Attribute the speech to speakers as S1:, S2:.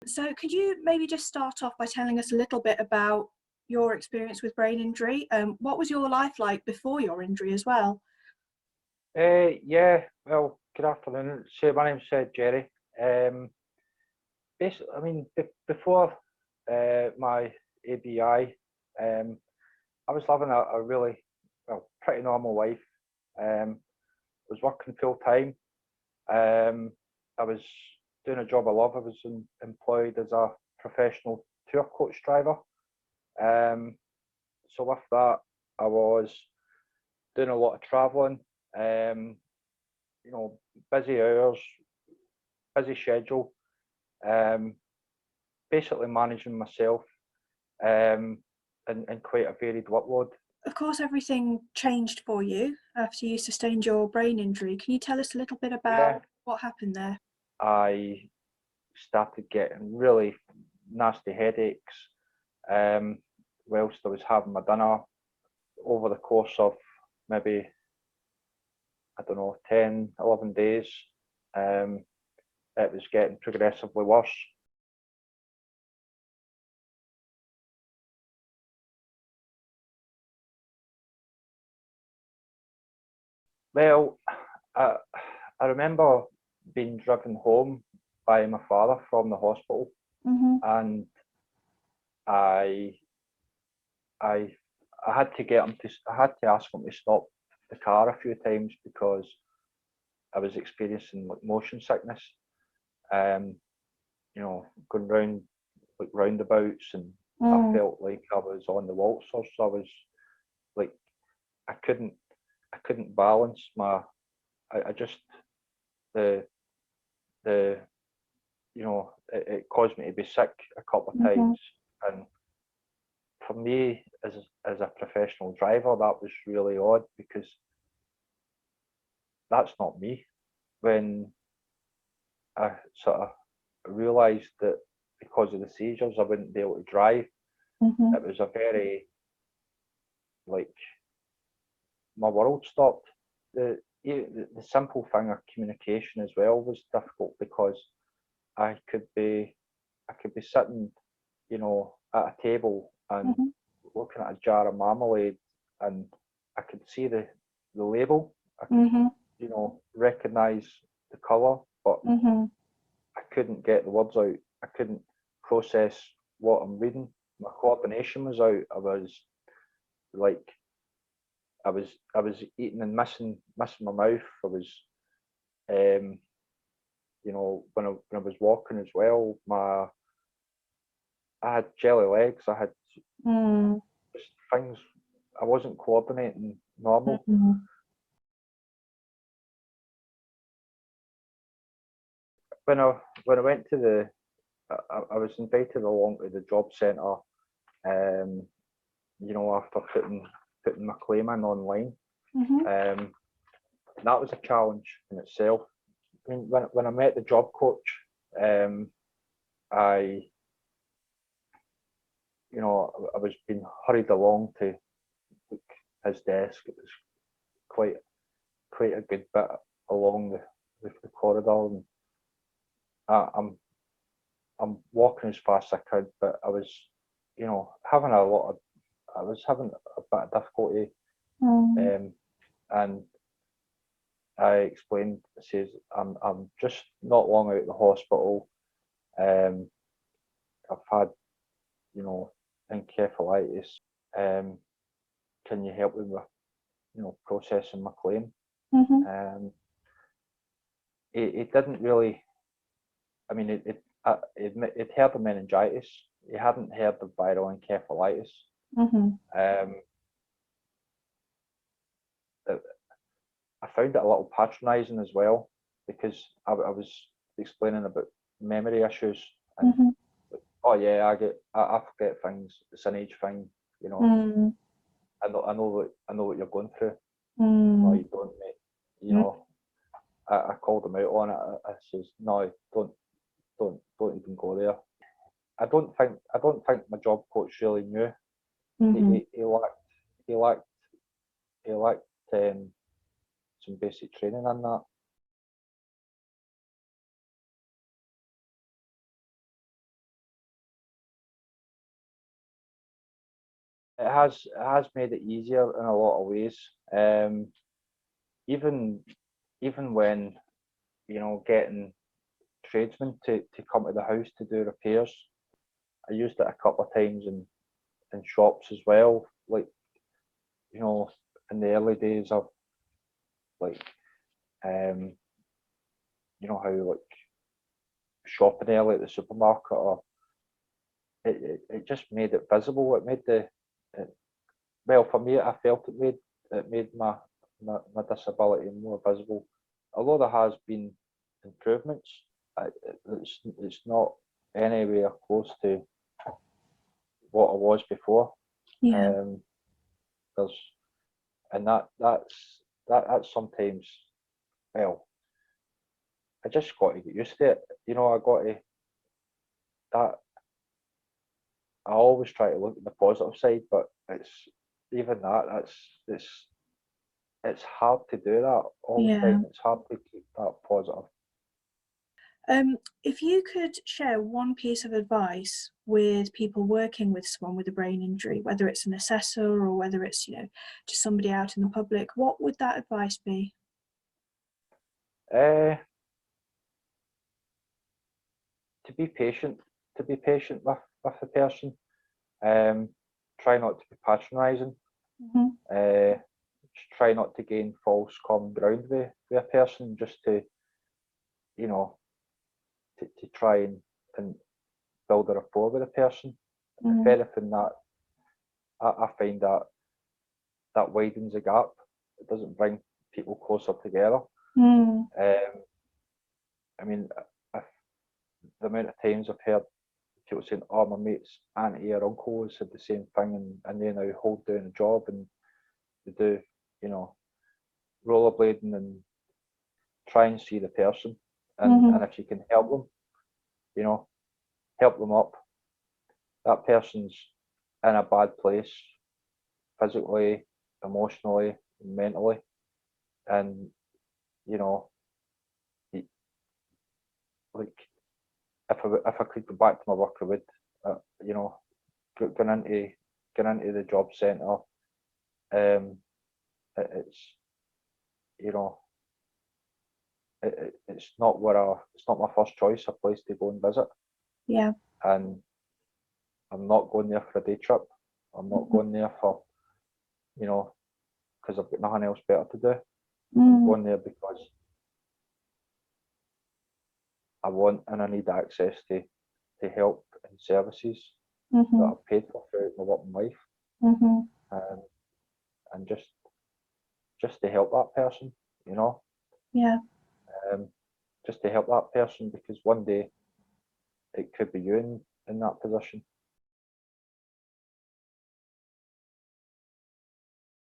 S1: So could you maybe just start off by telling us a little bit about your experience with brain injury? What was your life like before your injury as well?
S2: Yeah, well, good afternoon. So my name's Jerry. Basically, I mean, before my ABI, I was living a really, well, pretty normal life. Was working full time. I was doing a job I love. I was employed as a professional tour coach driver. Um, so with that, I was doing a lot of travelling. Um, Busy hours, busy schedule. Um, Basically managing myself, and quite a varied workload.
S1: Of course, everything changed for you after you sustained your brain injury. Can you tell us a little bit
S2: Yeah,
S1: about what happened there?
S2: I started getting really nasty headaches, um, whilst I was having my dinner over the course of maybe, I don't know, 10, 11 days. Um, it was getting progressively worse. Well, I, I remember being driven home by my father from the hospital,
S1: Mm-hmm.
S2: and I, I, I had to I had to ask him to stop the car a few times because I was experiencing like motion sickness. Um, going round like roundabouts, and I
S1: Mm.
S2: felt like I was on the waltzers. So I was like, I couldn't, I couldn't balance my. I just the the it caused me to be sick a couple of
S1: Mm-hmm.
S2: times, and for me as a professional driver, that was really odd because that's not me. When I sort of realised that because of the seizures, I wouldn't be able to drive,
S1: Mm-hmm.
S2: it was a very, like, my world stopped. The simple thing of communication as well was difficult because I could be I could be sitting, at a table and
S1: Mm-hmm.
S2: looking at a jar of marmalade, and I could see the label. I could,
S1: Mm-hmm.
S2: recognise the colour, but
S1: Mm-hmm.
S2: I couldn't get the words out. I couldn't process what I'm reading. My coordination was out. I was like, I was eating and missing my mouth. I was, um, when I was walking as well, I had jelly legs. I had
S1: Mm.
S2: just things. I wasn't coordinating normal.
S1: Mm-hmm.
S2: When I went to I was invited along to the job centre. Um, after putting my claim in online.
S1: Mm-hmm.
S2: Um, that was a challenge in itself. I mean, when I met the job coach, um, I I was being hurried along to his desk. It was quite a good bit along the corridor, and I, I'm I'm walking as fast as I could, but I was, having a lot of, I was having a bit of difficulty,
S1: Mm.
S2: and I explained, says, I'm just not long out of the hospital. Um, I've had, encephalitis. Um, can you help me with, processing my claim?
S1: Mm-hmm.
S2: Um, it didn't really. I mean, it heard of meningitis. He hadn't heard of viral encephalitis.
S1: Mm-hmm.
S2: Um, I found it a little patronising as well because I was explaining about memory issues, and
S1: Mm-hmm.
S2: oh yeah, I forget things. It's an age thing, you know.
S1: Mm.
S2: I know what you're going through. No,
S1: Mm.
S2: you don't, mate. You
S1: Mm.
S2: know, I called him out on it. I says, no, don't even go there. I don't think my job coach really knew. He
S1: Mm-hmm.
S2: he, he lacked he lacked he lacked some basic training in that. It has made it easier in a lot of ways. Even when, getting tradesmen to come to the house to do repairs, I used it a couple of times in shops as well. Like, in the early days of, like, how, like, shopping early at the supermarket, or it just made it visible. It made well, for me, I felt it made my disability more visible. Although there has been improvements, it's not anywhere close to what I was before.
S1: Yeah.
S2: There's and that's sometimes, well, I just got to get used to it. I got to that. I always try to look at the positive side, but it's even that. It's hard to do that all the
S1: Yeah.
S2: time. It's hard to keep that positive.
S1: If you could share one piece of advice with people working with someone with a brain injury, whether it's an assessor or whether it's, just somebody out in the public, what would that advice be?
S2: Uh, to be patient, with the person. Try not to be patronising.
S1: Mm-hmm.
S2: Try not to gain false common ground with a person, just to, to try and build a rapport with a person.
S1: Mm-hmm.
S2: If anything, that I find that widens the gap. It doesn't bring people closer together.
S1: Mm.
S2: I mean, if the amount of times I've heard people saying, "Oh, my mate's auntie or uncle has said the same thing, and they now hold down a job and they do, rollerblading, and try and see the person, and
S1: Mm-hmm.
S2: and if you can help them, help them up. That person's in a bad place, physically, emotionally, mentally, and like, if I could go back to my work, I would, going into the job centre. It's it's not it's not my first choice, a place to go and visit.
S1: Yeah.
S2: And I'm not going there for a day trip. I'm not
S1: Mm-hmm.
S2: going there for, because I've got nothing else better to do. I'm
S1: Mm.
S2: going there because I want and I need access to help and services that
S1: Mm-hmm.
S2: I've paid for throughout my working life,
S1: Mm-hmm.
S2: and just to help that person,
S1: Yeah.
S2: um, just to help that person, because one day it could be you in that position.